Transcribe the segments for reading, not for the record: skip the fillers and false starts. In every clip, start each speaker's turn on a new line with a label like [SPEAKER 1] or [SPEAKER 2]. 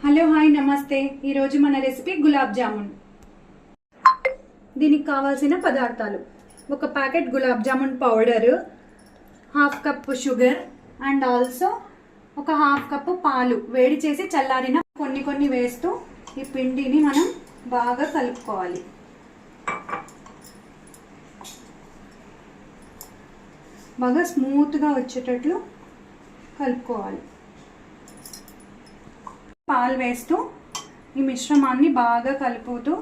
[SPEAKER 1] Hello hi నమస్తే. ఈరోజు మన రెసిపీ గులాబ్ జామున్. దీనికి కావాల్సిన పదార్థాలు: ఒక packet gulab jamun powder, half cup sugar and also ఒక హాఫ్ కప్ పాలు వేడి చేసి చల్లారిన కొన్ని వేస్తూ ఈ పిండిని మనం బాగా కలుపుకోవాలి. బాగా స్మూత్గా వచ్చేటట్లు కలుపుకోవాలి. పాలు వేస్తూ ఈ మిశ్రమాన్ని బాగా కలుపుతూ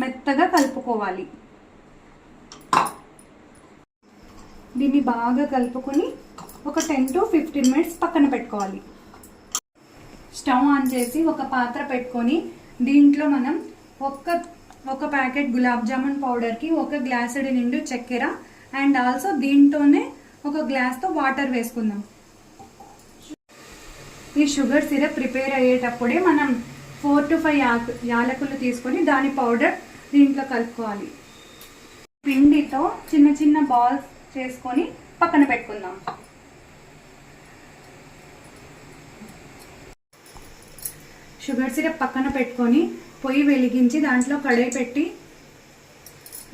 [SPEAKER 1] మెత్తగా కలుపుకోవాలి. దీన్ని బాగా కలుపుకొని ఒక 10 to 15 మినిట్స్ పక్కన పెట్టుకోవాలి. స్టవ్ ఆన్ చేసి ఒక పాత్ర పెట్టుకొని దీంట్లో మనం ఒక ప్యాకెట్ గులాబ్ జామున్ పౌడర్కి ఒక గ్లాసుడి నిండు చక్కెర అండ్ ఆల్సో దీంట్లోనే ఒక గ్లాస్తో వాటర్ వేసుకుందాం. ఈ షుగర్ సిరప్ ప్రిపేర్ అయ్యేటప్పుడే మనం 4 to 5 యాలకులు తీసుకొని దాని పౌడర్ దీంట్లో కలుపుకోవాలి. పిండితో చిన్న బాల్స్ చేసుకొని పక్కన పెట్టుకుందాం. షుగర్ సిరప్ పక్కన పెట్టుకొని పొయ్యి వెలిగించి దాంట్లో కడాయి పెట్టి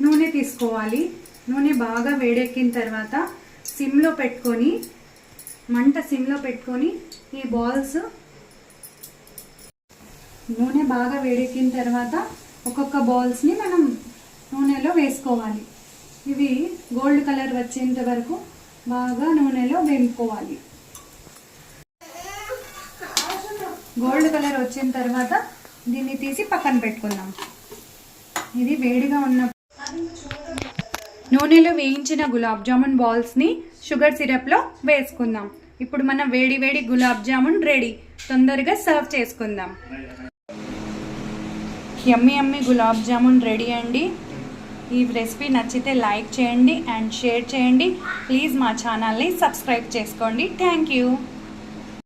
[SPEAKER 1] నూనె తీసుకోవాలి. నూనె బాగా వేడెక్కిన తర్వాత మంట సిమ్లో పెట్టుకొని ఈ బాల్స్ నూనె బాగా వేడెక్కిన తర్వాత ఒక్కొక్క బాల్స్ని మనం నూనెలో వేసుకోవాలి. ఇవి గోల్డ్ కలర్ వచ్చేంత వరకు బాగా నూనెలో వేపుకోవాలి. గోల్డ్ కలర్ వచ్చిన తర్వాత దీన్ని తీసి పక్కన పెట్టుకుందాం. ఇది వేడిగా ఉన్న నూనెలో వేయించిన గులాబ్ జామున్ బాల్స్ని షుగర్ సిరప్లో వేసుకుందాం. ఇప్పుడు మన వేడి గులాబ్ జామున్ రెడీ. తొందరగా సర్వ్ చేసుకుందాం. యమ్మీ గులాబ్ జామున్ రెడీ అండి. ఈ రెసిపీ నచ్చితే లైక్ చేయండి అండ్ షేర్ చేయండి. ప్లీజ్ మా ఛానల్ని సబ్స్క్రైబ్ చేసుకోండి. Thank you.